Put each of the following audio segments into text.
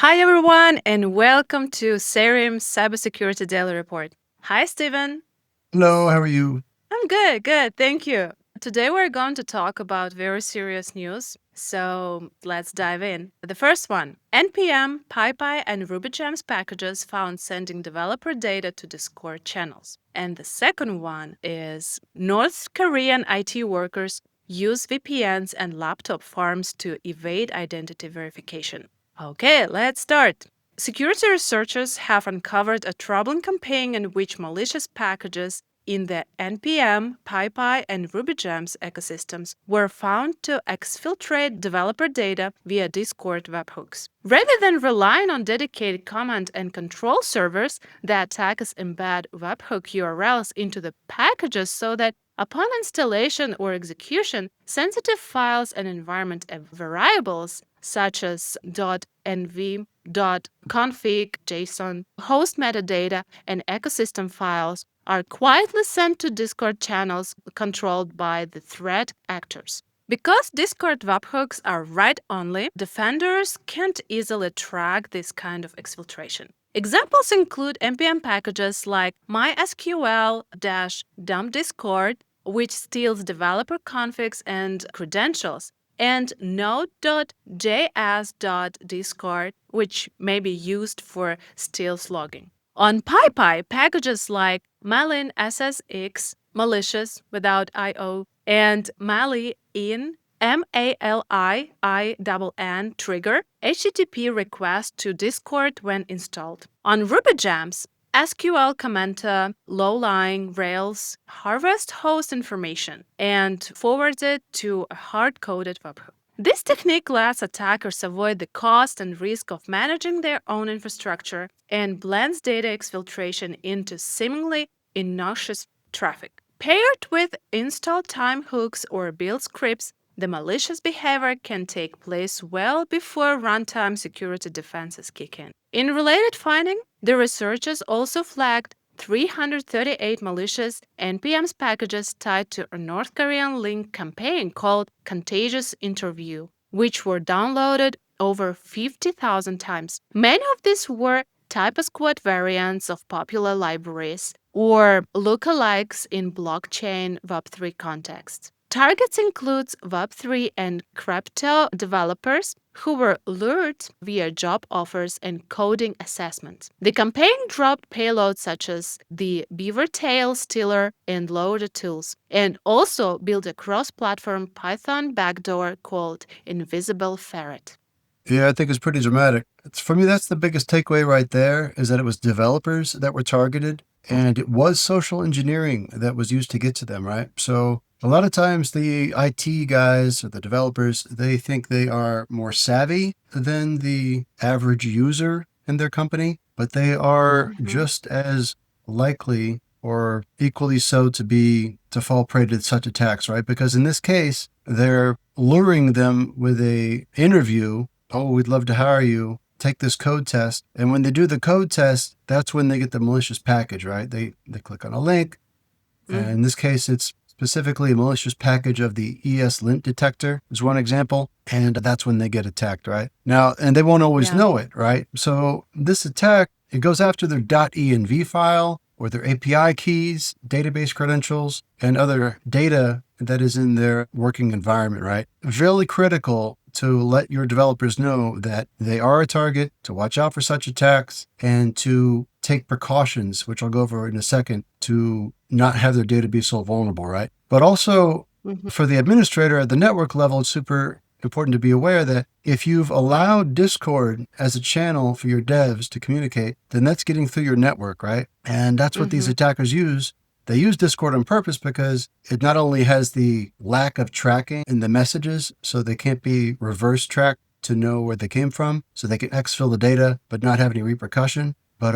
Hi, everyone, and welcome to Seirim's Cybersecurity Daily Report. Hi, Steven. Hello, how are you? I'm good, thank you. Today, we're going to talk about very serious news, so let's dive in. The first one, NPM, PyPI, and RubyGems packages found sending developer data to Discord channels. And the second one is North Korean IT workers use VPNs and laptop farms to evade identity verification. Okay, let's start. Security researchers have uncovered a troubling campaign in which malicious packages in the NPM, PyPI, and RubyGems ecosystems were found to exfiltrate developer data via Discord webhooks. Rather than relying on dedicated command and control servers, the attackers embed webhook URLs into the packages so that upon installation or execution, sensitive files and environment variables such as .env, .config, JSON, host metadata, and ecosystem files are quietly sent to Discord channels controlled by the threat actors. Because Discord webhooks are write-only, defenders can't easily track this kind of exfiltration. Examples include npm packages like mysql-dump discord, which steals developer configs and credentials, and node.js.discord, which may be used for stealth logging. On PyPI, packages like malin ssx, malicious without io, and mali in MALIINN trigger HTTP request to Discord when installed. On RubyGems, SQL commenter low-lying Rails harvest host information and forwards it to a hard-coded webhook. This technique lets attackers avoid the cost and risk of managing their own infrastructure and blends data exfiltration into seemingly innocuous traffic. Paired with install time hooks or build scripts, the malicious behavior can take place well before runtime security defenses kick in. In related finding, the researchers also flagged 338 malicious NPM packages tied to a North Korean link campaign called Contagious Interview, which were downloaded over 50,000 times. Many of these were type-squad variants of popular libraries or lookalikes in blockchain Web3 contexts. Targets includes Web3 and crypto developers who were lured via job offers and coding assessments. The campaign dropped payloads such as the beaver tail stealer and loader tools, and also built a cross-platform Python backdoor called Invisible Ferret. Yeah, I think it's pretty dramatic. For me, that's the biggest takeaway right there, is that it was developers that were targeted, and it was social engineering that was used to get to them, right? So a lot of times the IT guys or the developers, they think they are more savvy than the average user in their company, but they are just as likely or equally so to fall prey to such attacks, right? Because in this case, they're luring them with a interview. Oh, we'd love to hire you. Take this code test. And when they do the code test, that's when they get the malicious package, right? They click on a link. And in this case, it's specifically a malicious package of the ESLint detector is one example. And that's when they get attacked, right? Now, and they won't always know it, right? So this attack, it goes after their .env file or their API keys, database credentials, and other data that is in their working environment, right? Really critical to let your developers know that they are a target, to watch out for such attacks, and to take precautions, which I'll go over in a second, to not have their data be so vulnerable, right? But also for the administrator at the network level, it's super important to be aware that if you've allowed Discord as a channel for your devs to communicate, then that's getting through your network, right? And that's what these attackers use. They use Discord on purpose because it not only has the lack of tracking in the messages, so they can't be reverse tracked to know where they came from, so they can exfil the data but not have any repercussion. But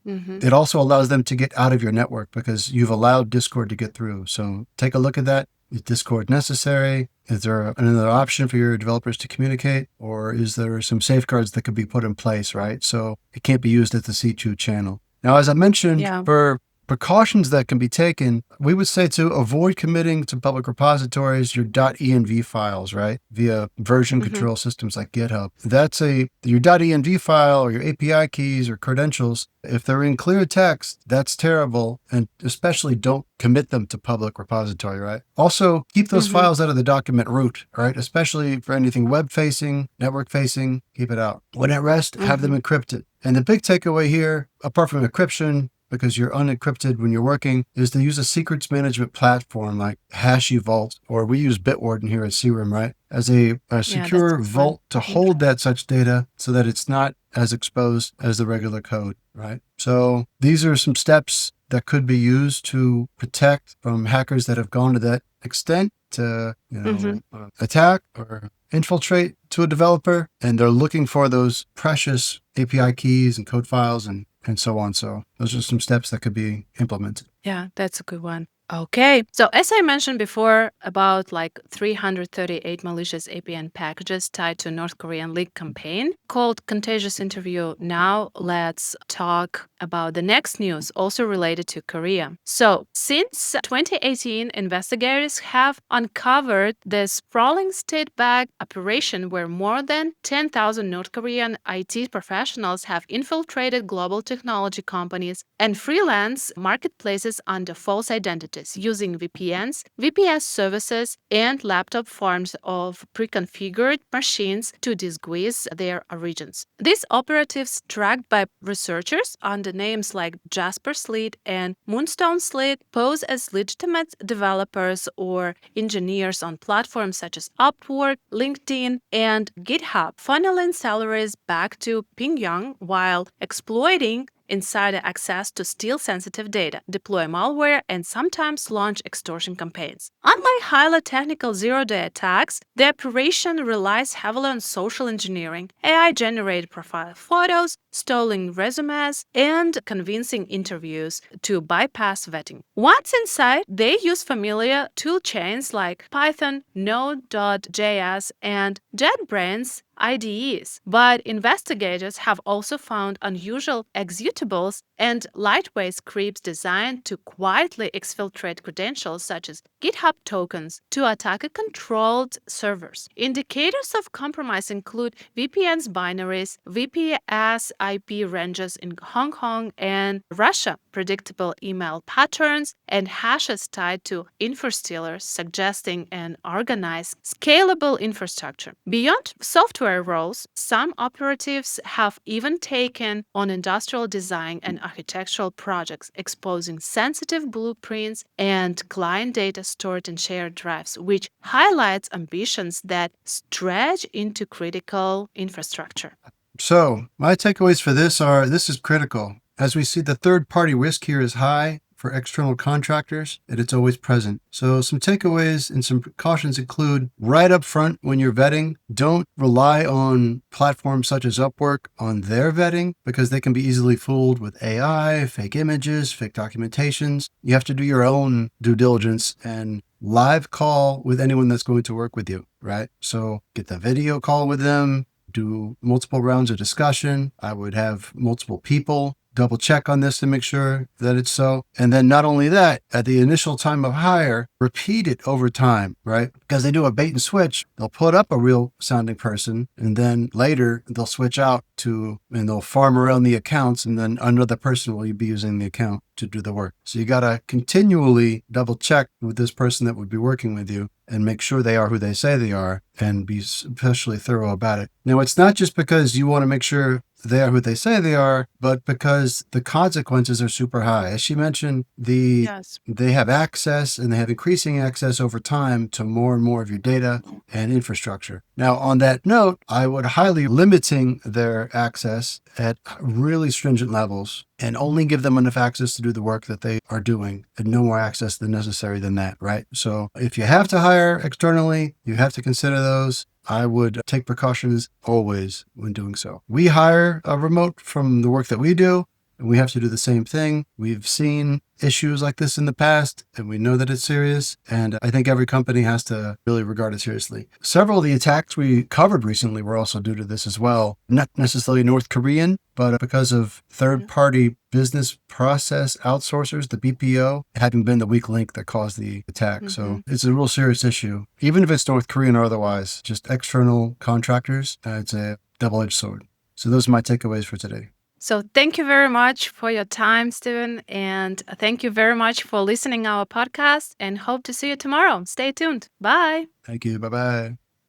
it also allows them to get out of your network because you've allowed Discord to get through. So take a look at that. Is Discord necessary? Is there another option for your developers to communicate? Or is there some safeguards that could be put in place, right? So it can't be used as the C2 channel. Now, as I mentioned, for precautions that can be taken, we would say to avoid committing to public repositories your .env files, right? Via version control systems like GitHub. That's your .env file or your API keys or credentials. If they're in clear text, that's terrible. And especially don't commit them to public repository, right? Also, keep those files out of the document root, right? Especially for anything web facing, network facing, keep it out. When at rest, have them encrypted. And the big takeaway here, apart from encryption, because you're unencrypted when you're working, is to use a secrets management platform like HashiVault, or we use Bitwarden here at Seirim, right? As a secure vault to hold that such data so that it's not as exposed as the regular code, right? So these are some steps that could be used to protect from hackers that have gone to that extent to, attack or infiltrate to a developer, and they're looking for those precious API keys and code files and so on. So those are some steps that could be implemented. Yeah, that's a good one. Okay, so as I mentioned before, about like 338 malicious APN packages tied to a North Korean leak campaign called Contagious Interview. Now let's talk about the next news, also related to Korea. So since 2018, investigators have uncovered this sprawling state-backed operation where more than 10,000 North Korean IT professionals have infiltrated global technology companies and freelance marketplaces under false identities, using VPNs, VPS services, and laptop farms of pre-configured machines to disguise their origins. These operatives, tracked by researchers under names like Jasper Sled and Moonstone Sled, pose as legitimate developers or engineers on platforms such as Upwork, LinkedIn, and GitHub, funneling salaries back to Pyongyang while exploiting insider access to steal sensitive data, deploy malware, and sometimes launch extortion campaigns. Unlike highly technical zero-day attacks, the operation relies heavily on social engineering, AI-generated profile photos, stolen resumes, and convincing interviews to bypass vetting. Once inside, they use familiar toolchains like Python, Node.js, and JetBrains IDEs, but investigators have also found unusual executables and lightweight scripts designed to quietly exfiltrate credentials such as GitHub tokens to attack controlled servers. Indicators of compromise include VPNs binaries, VPS IP ranges in Hong Kong and Russia, predictable email patterns, and hashes tied to info-stealers, suggesting an organized, scalable infrastructure. Beyond software roles, some operatives have even taken on industrial design and architectural projects, exposing sensitive blueprints and client data stored in shared drives, which highlights ambitions that stretch into critical infrastructure. So my takeaways for this are, this is critical. As we see, the third-party risk here is high for external contractors, and it's always present. So some takeaways and some precautions include, right up front when you're vetting, don't rely on platforms such as Upwork on their vetting, because they can be easily fooled with AI, fake images, fake documentations. You have to do your own due diligence and live call with anyone that's going to work with you, right? So get the video call with them, do multiple rounds of discussion. I would have multiple people double check on this to make sure that it's so. And then not only that, at the initial time of hire, repeat it over time, right? Because they do a bait and switch. They'll put up a real sounding person, and then later they'll switch out and they'll farm around the accounts, and then another person will be using the account to do the work. So you got to continually double check with this person that would be working with you and make sure they are who they say they are, and be especially thorough about it. Now, it's not just because you want to make sure they are who they say they are, but because the consequences are super high. As she mentioned, they have access, and they have increasing access over time to more and more of your data and infrastructure. Now, on that note, I would highly limiting their access at really stringent levels, and only give them enough access to do the work that they are doing, and no more access than necessary than that, right? So if you have to hire externally, you have to consider those. I would take precautions always when doing so. We hire a remote from the work that we do, And we have to do the same thing. We've seen issues like this in the past, and we know that it's serious. And I think every company has to really regard it seriously. Several of the attacks we covered recently were also due to this as well. Not necessarily North Korean, but because of third-party business process outsourcers, the BPO, having been the weak link that caused the attack. So it's a real serious issue. Even if it's North Korean or otherwise, just external contractors, it's a double-edged sword. So those are my takeaways for today. So thank you very much for your time, Steven, and thank you very much for listening our podcast, and hope to see you tomorrow. Stay tuned. Bye. Thank you. Bye-bye.